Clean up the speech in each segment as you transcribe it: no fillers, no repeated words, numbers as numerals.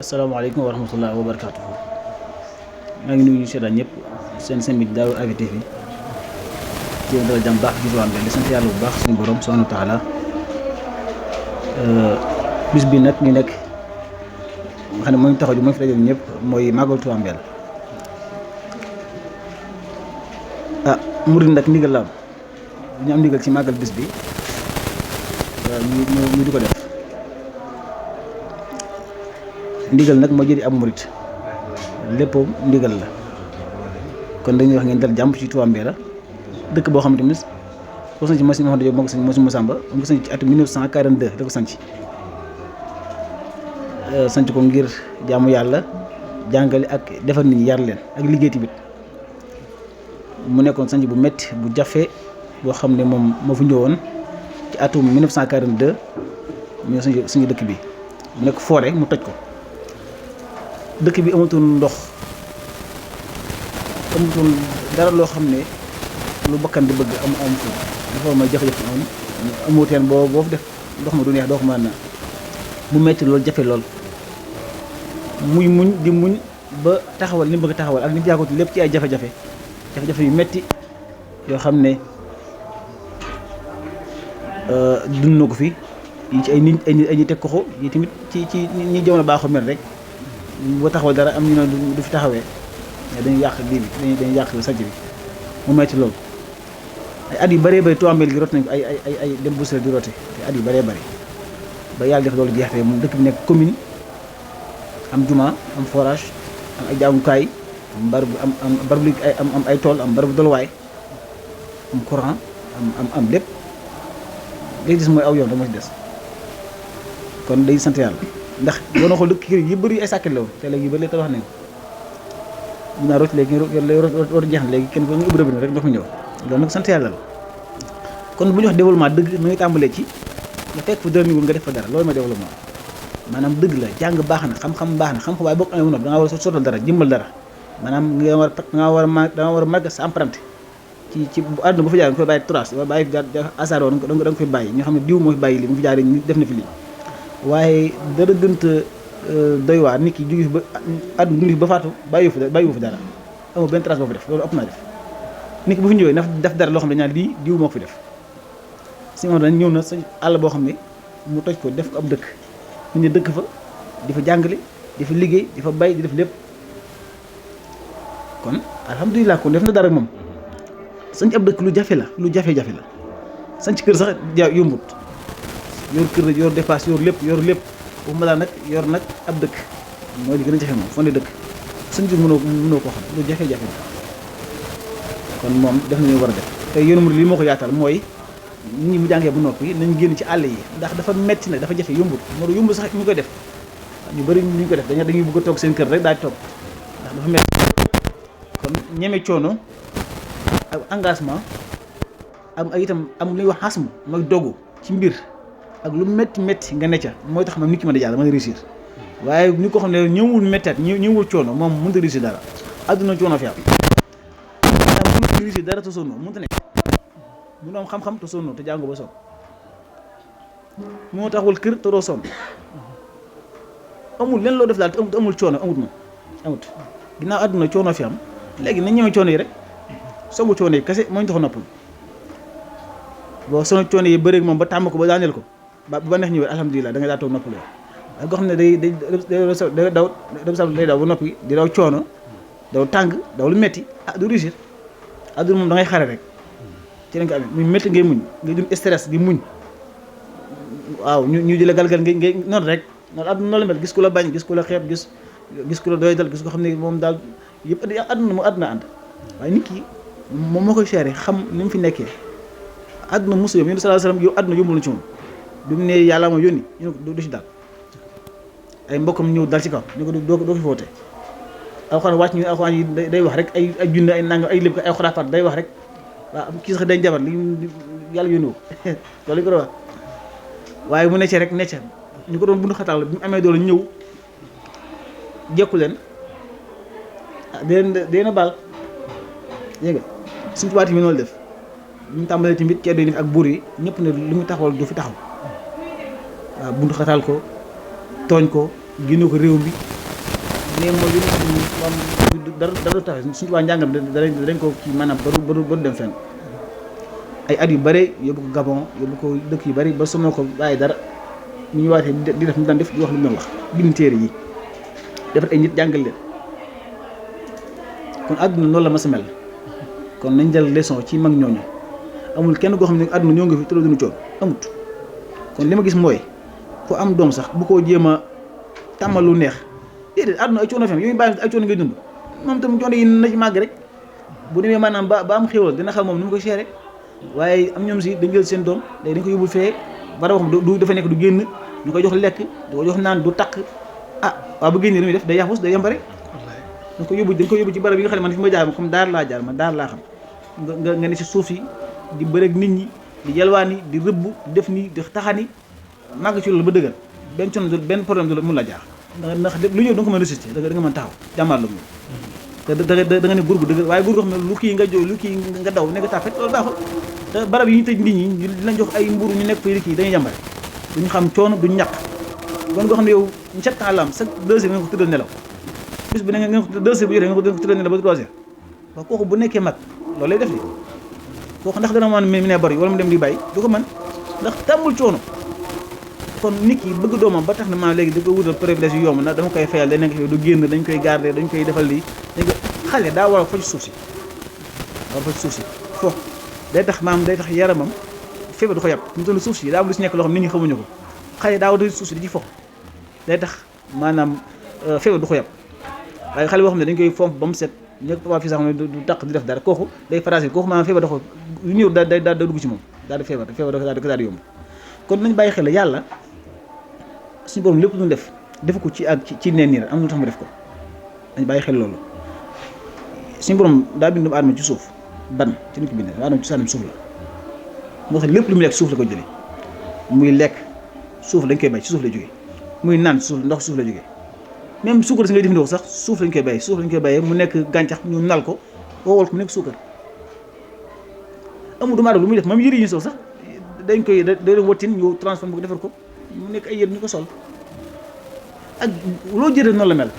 asalaamaaleykum wa rahmatullahi wa barakaatuhu. maa ngi nuyu ñu seetaan ñëpp seen bi Darou Haby TV ci yéen dala jàmm baax di sant yàlla bu baax suñu borom subhanahu wa taala. bis bi nag ñu nekk nga xam ne moo ñu taxaw ji moo fi dajale ñëpp mooy màggal Touba Mbella. Murid nag ndigal la am ñu am ndigal ci màggal bis bi ñu di ko def. ndigal nag moo jëri am murit lépp ndigal la kon dañuy wax ngeen dal jàmm ci Touba Mbella dëkk boo xam ne tamit ko sanc Masi Mouhamadou Diop moo ko sanc Masi Massamba moo ko sanc ci atum 1942 da ko sanc ko ngir jaamu yàlla jàngale ak defar nit ñi yar leen ak liggéey tamit mu nekkoon sanc bu metti bu jafe boo xam ne moom moo fi ñëwoon ci atum 1942 mu sanc dëkk bi mu nekk foore mu toj ko. dëkk bi amatul ndox amatul dara loo xam ne lu bakkan di bëgg am fu dafa may jafe-jafe amoo teen boo fi def ndox ma du neex doo ko mën a naan mu metti loolu jafe lool muy muñ di muñ ba taxawal li mu bëgg taxawal ak li mu jàkkootu lépp ci ay jafe-jafe yu metti yoo xam ne dund na ko fi yi ci ay nit ñi teg ko xo yi tamit ci ñi jamono baaxoo mel rek boo taxawal dara am ñu ne du fi taxawee mais dañuy yàq lii bi dañuy yàq sajj bi mu metti loolu ay at yu bëree bëri Touba Mbella gi rot nañ ko ay dem bu di rote te at yu bëree bëri ba yàlla def loolu jeexte mu dëkk bi nekk commune am juma am forage am ay jaamukaay am barabu am barabu am ay tool am barabu dolwaay am courant am lépp léegi des mooy aw yoon da moo ci des kon day sant yàlla ndax boo na xool dëkk kër yi bëri ay sàkket la woon te léegi yu bëri tabax nañ ko ñu naa root léegi war jeex na léegi kenn ko nga ubbi robinet rek ndox mi ñëw loolu nag sant yàlla la kon bu ñu wax développement dëgg ma ngi tàmbalee ci nga fekk fa dara niwul nga def fa dara loolu mooy développement maanaam dëgg la jàng baax na xam-xam baax na xam-xam waaye bokk amee mu nopp da nga war a sottal dara jëmbal dara maanaam da nga war a marqué sa empreinte ci bu àdduna bu fi jaar nga koy bàyyi trace wala bàyyi fi jaar asaar woon da nga koy bàyyi ñoo xam ne diw moo fi bàyyi li mu fi jaaree def na fi lii waaye dara gënta doy waar nit ki jóge fi ba àdduna dund fi ba faatu bàyyiwu fi dara amul benn trace boo fi def loolu ëpp naa def nit ki bu fi ñëwee na def dara loo xam ne dañ naan lii diw moo ko fi def si moom dañ ñëw na sa àll boo xam ne mu toj ko def ko ab dëkk nit ñi dëkk fa di fa jàngale di fa liggéey di fa bay di def lépp kon alhamdulilah kon def na dara moom sanc ab dëkk lu jafe la sanc kër sax yombut yor kër yor dépasse yor lépp bu ma daal nag yor nag ab dëkk mooy li gën a jafe moom fon de dëkk sanc mënoo koo xam lu jafe-jafe la kon moom def nañu war a def te yoonu murid li moo ko yaatal mooy nit ñi bu jàngee bu noppi nañ génn ci àll yi ndax dafa metti nag dafa jafe yombut moo yombul sax ñu koy def ñu bëri ñu ko def dañuy bëgg a toog seen kër rek daal di toog ndax dafa metti kon ñeme coono ak engagement am ay itam am lu ñuy wax xasmu mooy dogu ci mbir ak lu métti nga ne ca mooy tax nit ki mën a jàll mën a réussir waaye ni ko xam ne ñëwul métteet ñëwul coono moom mënut a réussir dara àdduna coono fi am maanaam mënut a réussir dara te sonnoo mënut a nekk mënoo am xam-xam te sonnoo te jàngoo ba sonn moo taxawal kër te doo sonn amul leen loo def daal te amul coono amut ginnaaw àdduna coono fi am léegi nañ ñëwee coono yi rek songu coono yi kese moo ñu tax a noppal boo sono coono yi bëreeg moom ba tàmm ko ba daaneel ko ba neex ñëwee alhamdulilah da ngay daa toog noppaloo waaye goo xam ne day daw ba noppi di daw coono daw tàng daw lu metti du réussir àdduna moom da ngay xare rek ci lañ ko amee muy métti ngay muñ ngay dund stress di muñ waaw ñu di la galgal ngay noonu rek noonu àdduna noonu la mel gis ku la bañ gis ku la xeeb gis ku la doy dal gis ko xam ne moom daal yëpp àdduna mu àdduna ànd waaye nit ki moom moo koy seere xam ni mu fi nekkee àdduna mosu yom yonent sallallahu alayhi wasallam yow àdduna yombul na ci moom bi mu ne yàlla ma yónni ñu ko du ci dal ay mbokkam ñëw dal ci kaw ñu ko doo fi foote alxuraan wàcc ñu alxuraan yi day wax rek ay junne ay nangam ay lépp ay xuraafaat day wax rek waaw kii sax dañ jabar li yàlla yónni ko loolu ko wax waaye mu necce rek necce ñu ko doon bundu xatal bi mu amee doole ñëw jekku leen dina baal dégg nga suñu tubaab yi noonu def ñu tàmbalee tamit ceddo yi ak buur yi ñëpp ne lu mu taxawal du fi taxaw waaw buntu xatal ko tooñ ko génne ko réew mi mais mooy li nga xam ne moom dara tax suñu waa njàngam dañ ko kii maanaam ba du dem fenn ay at yu bëri yóbbu ko Gabon yóbbu ko dëkk yu bëri ba sonoo ko bàyyi dara ñu ñëwaatee di def ñu daan def di wax lu mu doon wax bind téere yi defar ay nit jàngal leen kon àdduna noonu la ma sa mel kon nañ jël leçon ci mag ñooñu amul kenn koo xam ne àdduna ñoo ngi fi tëral duñu coon amut kon li ma gis mooy ku am doom sax bu ko jéem a tàmmal lu neex déedéet àdduna ay coono fi am yooyu bàyyi ay coono ngay dund moom tam coono yi na ci màgg rek bu demee maanaam ba am xéwal dina xam moom ni mu koy seere waaye am ñoom si dañ jël seen doom léegi dañ ko yóbbu fee bara wax du dafa nekk du génn ñu koy jox lekk du ko jox naan du takk waaw bu génnee li muy def day yaxus day yambare dañ ko yóbbu ci barab yi nga xam ne man fi ma jaar comme daar laa jaar man daar laa xam nga ne si suuf yi di bëreeg nit ñi di yalwaani di rëbb di def nii di taxani màgg ci loolu ba dëggal benn coono benn problème du la mun la jaar ndax lu ñëw da nga ko mën résister da nga mën taxaw jàmmaar la moom da nga ne gur gu dëgg waaye gur goo xam ne lu kii nga jóg lu kii nga daw nekk tàppet loolu baaxul te barab yi ñu tëj nit ñi dinañ jox ay mburu ñu nekk fay kii dañuy jàmbare duñu xam coono duñu ñàkk kon goo xam ne yow 7 ans la am chaque 2 heures nga ko tëddal nelaw bis bu ne nga ko 2 heures bu jotee nga ko tëddal nelaw ba 3 heures waaw kooku bu nekkee mag loolu lay def li kooku ndax dana mën mi ne bari wala mu dem di bàyyi du ko mën ndax tàmmul coono kon nit ki bëgg doomam ba tax na maa léegi da ko wutal privilège yu yomb na dama koy fayal day nekk fi du génn dañ koy garder dañ koy defal lii xale daa war a fo ci suuf si fo day tax maam day tax yaramam feebar du ko yàpp ñu toll suuf si daa am lu si nekk loo xam nit ñi xamuñu ko xale daa war a suuf si di ci fo day tax maanaam feebar du ko yàpp waaye xale boo xam ne dañ koy fomp ba mu set nekk waa fii sax xam ne du taq di def dara kooku day faragile kooku maanaam feebar da ko yu ñëw da dugg ci moom daal di feebar daal di yomb kon nañ bàyyi xel yàlla suñu borom lépp lu ñu def ko ci ak ci neen nii rek am na lu tax mu def ko dañ bàyyi xel loolu suñu borom daa bind doomu aadama ci suuf ban ci ni ko bindee aadama ci saanam suuf la moo tax lépp lu muy lekk suuf la ko jëlee muy lekk suuf dañ koy bay ci suuf la jógee muy naan suuf ndox suuf la jógee même suukar si ngay jëfandikoo sax suuf lañ koy bay suuf lañ koy bayee mu nekk gàncax ñu nal ko wowal ko mu nekk suukar amul doomu aadama lu muy def même yëre yi ñu sol sax dañ koy day wottin ñu transformé ko defar ko mu nekk ay yére ñu ko sol ak loo jëlee noonu la mel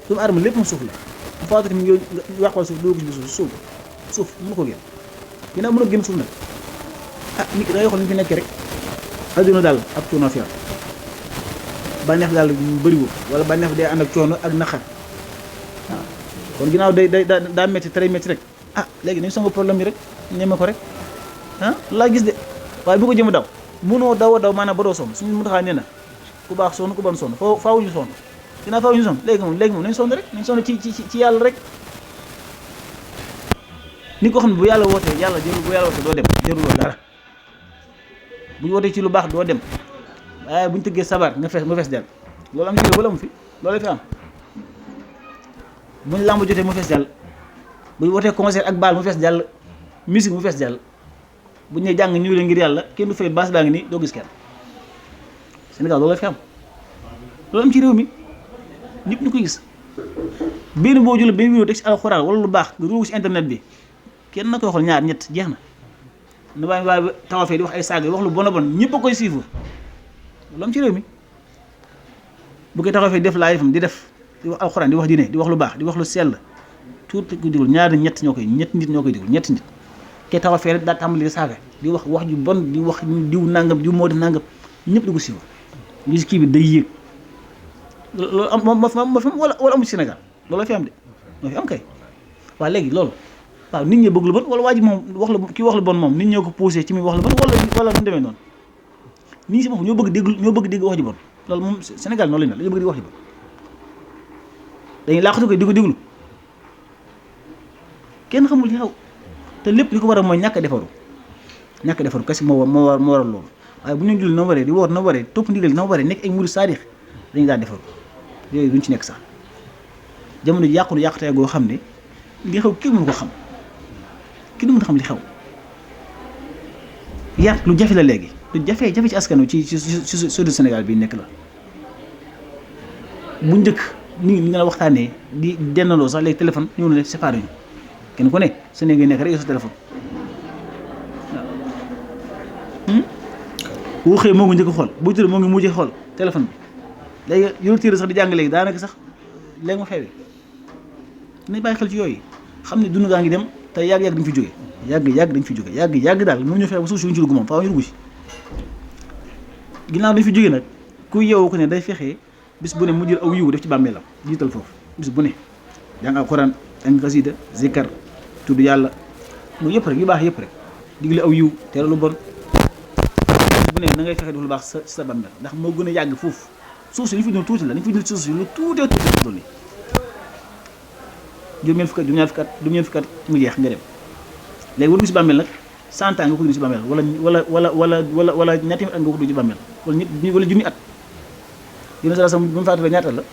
doomu aadama lépp mu suuf la faatu tamit ñu waxal suuf doo gis suuf mënu ko génn ginnaaw mën a génn suuf nag nit ki da ngay xool ni fi nekkee rek adduna daal ab coono fi am bànneex daal bëriwul wala bànneex day ànd ak coono ak naqar waaw kon ginnaaw daa métti très métti rek léegi nañ songo problème yi rek ñeme ko rek laa gis de waaye bu ko jëm a daw mënoo daw a daw maanaam ba doo sonn suñu mu taxaa nee na ku baax sonn ku bon sonn faaw ñu sonn ginnaaw faaw ñu sonn léegi moom nañ sonn rek nañ sonn ci yàlla rek nit ko xam ne bu yàlla wootee yàlla jërul bu yàlla wootee doo dem jëruloo dara bu ñu wootee ci lu baax doo dem waaye bu ñu tëggee sabar nga fees dell loolu am ci wala mu fi loolu fi am bu ñu làmb jotee mu fees dell bu ñu wootee concert ak baal mu fees dell musique mu fees dell bu ñu nee jàng ñu leen ngir yàlla kenn du fay baas baa ngi nii doo gis kenn Sénégal loolu la fi am loolu am ci réew mi ñëpp ñu koy gis benn boo jëlee benn vidéo teg ci alxuraan wala lu baax nga ruugu ci internet bi kenn na koy xool ñaar ñett jeex na waaye tawafee di wax ay saaga wax lu bon a bon ñëpp a koy suivre loolu am ci réew mi bu koy tawafee def live am di wax alxuraan di wax diine di wax lu baax di wax lu sell tuuti ko digul ñaar ñett ñoo koy ñetti nit ñoo koy digul ñetti nit kay tawafee rek daa tàmbali di saaga di wax ju bon di wax diw nangam diw moo di nangam ñëpp di ko suivre gis kii bi day yéeg loolu am moo fi am wala amu ci Sénégal loolu la fi am de moo fi am kay waaw léegi loolu waaw nit ñi bëgg lu bon wala waa ji moom wax la kii wax lu bon moom nit ñoo ko poussé ci muy wax lu bon wala nu demee noonu nit ñi si boppam ñoo bëgg dégg wax ji bon loolu moom Sénégal noonu la ñu mel dañoo bëgg di wax ji bon dañuy laaxatu koy di ko déglu kenn xamul li xew te lépp li ko war a mooy ñàkk a defaru kasi moo waral loolu waaye bu ñu julli na waree di woor na waree topp ndigal na waree nekk ay murid saadix dañu daal defaru yooyu duñ ci nekk sax jamono ji yàqu yàqutee goo xam ne li xew kenn mënu ko xam kenn mënu xam li xew yar lu jafe la léegi lu jafe ci askan wi ci sud Sénégal bi nekk la bu njëkk ni nga waxtaanee di dennaloo sax léegi téléphone ñëw na leen séparé ñu kenn ku ne sa néeg ngay nekk rek sa téléphone boo xëyee moo ngi njëkk xool boo tëddee moo ngi mujjee xool téléphone bi léegi yoru téere sax di jàng léegi daanaka sax léegi mu xewee nañ bàyyi xel ci yooyu xam ne dund gaa ngi dem te yàgg-yàgg dañ fi jóge yàgg-yàgg dañ fi jóge yàgg daal mënu ñu fexe ba suuf si ñu ci dugg moom faaw ñu dugg si ginnaaw dañ fi jóge nag ku yeewu ko ne day fexe bis bu ne mu jël aw yiwu def ci bàmmeelam jiital foofu bis bu ne jàng alxuraan jàng xasida zikar tudd yàlla mu yëpp rek yu baax yëpp rek digle aw yiw tere lu bon bis bu ne na ngay fexe def lu baax sa bàmmeel ndax moo gën a yàgg foofu suuf si li fi dund tuuti la li fi dund suuf si lu tuutee tuuti la doon ni juróom-ñeent fukki at mu jeex nga dem léegi war dugg si bàmmeel nag 100 ans nga ko dugg si bàmmeel wala ñaati at nga ko dugg si bàmmeel wala junni at yéen a sa ba mu faatu ñaata at la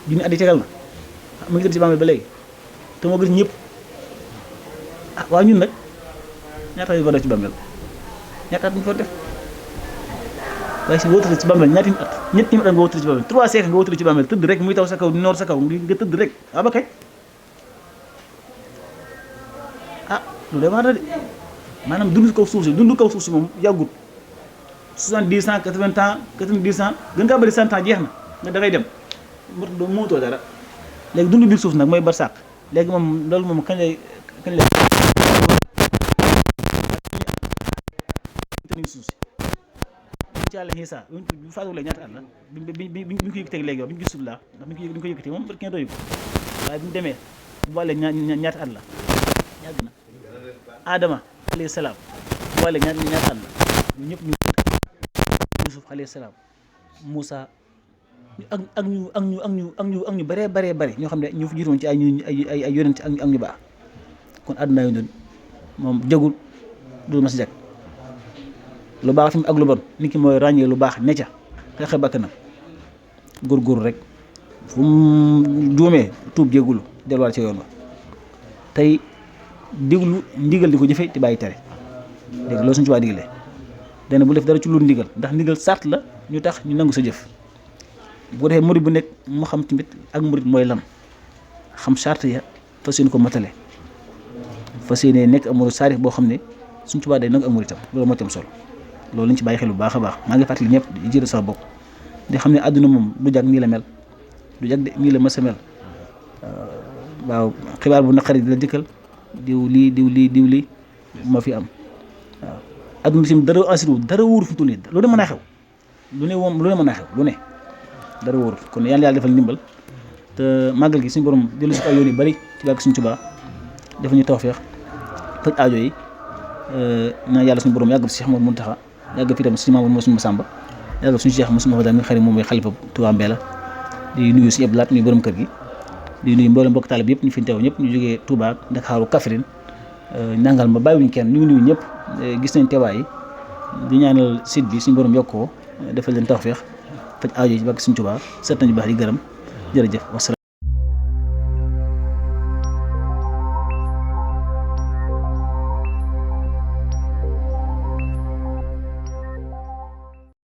junni at yi tegal na mu ngi tëdd si bàmmeel ba léegi te moo gën ñëpp waaw ñun nag ñaata yu fa def ci bàmmeel ñaata at ñu fa def waaye si nga wóotale ci bàmmeel ñaati at ñetti at nga wóotale ci bàmmeel 3 siècles nga wóotale ci bàmmeel tëdd rek muy taw sa kaw di noor sa kaw nga tëdd rek ba kañ lu de wax na de maanaam dund kaw suuf si moom yàggut 70 ans 80 ans 90 ans gën ngaa bëri 100 ans jeex na nga dangay dem mootoo dara léegi dund biir suuf nag mooy barsàq léegi moom loolu moom kañ lay suuf si ci àll xiisa bi faatulee ñaata at la bi ñu ko yëkkatee léegi bi ñu gis suuf laa ndax bi ñu ko yëkkatee moom kenn doyu ko waaye bi ñu demee bu wàllee ñaata at la yàgg na Adama alayhi salaam bu wàllee ñaata at la ñu ñëpp ñu Yusuf alayhi salaam Moussa ak ñu baree ñoo xam ne ñu fi jiitoon ci ay yonent ak ñu baax kon àdduna yu doon moom jagul du ma si jag lu baax tamit ak lu bon nit ki mooy ràññee lu baax ne ca xeexe bakkanam góorgóorlu rek fu mu juumee tuub jéggulu delluwaat ci yoon wa tey diglu ndigal di ko jëfe te bàyyi tere dégg loolu suñu ci waa digle dana bu def dara ci lu ndigal ndax ndigal sart la ñu tax ñu nangu sa jëf bu ko defee murid bu nekk mu xam tamit ak murid mooy lan xam sart ya fas yéene ko matale fas yéene nekk am murid saarix boo xam ne suñu ci waa day nangu am muritam loolu moo tam solo loolu lañ ci bàyyi xel bu baax a baax maa ngi fàttali ñëpp di jël sax bokk di xam ne àdduna moom du jag nii la mel du jag de nii la mës a mel waaw xibaar bu naqari di la dikkal diw lii moo fi am waaw àdduna si dara assuré dara wóoru fi mu toll nii lu ne mën a xew lu ne mën a xew lu ne dara wóoru kon yàlla defal ndimbal te màggal gi suñu borom dellu si ay yoon yu bari ci bàkk suñu Tuubaa dafa ñu tawfeex faj aajo yi na yàlla suñu borom yàggal si Cheikh Mouhamadou Mountakha yàgg fi tam suñu maam suñu Massamba yàggal suñu Cheikh Moussa Mouhamadou mi nga xam ne moom mooy xalifa Touba Mbella di nuyu suñu Abdou Lahat muy borom kër gi di nuyu mboolem mbokk taalibe yëpp ñu fi teew ñëpp ñu jógee Touba Ndakaaru Kaffrine nangal ma bàyyiwuñu kenn ñu ngi nuyu ñëpp gis nañ teewaay yi di ñaanal site bi suñu borom yokkoo defal leen tawfeex faj aajo yi ci bàkk suñu Tuubaa seet nañu baax di gërëm jërëjëf wasalaam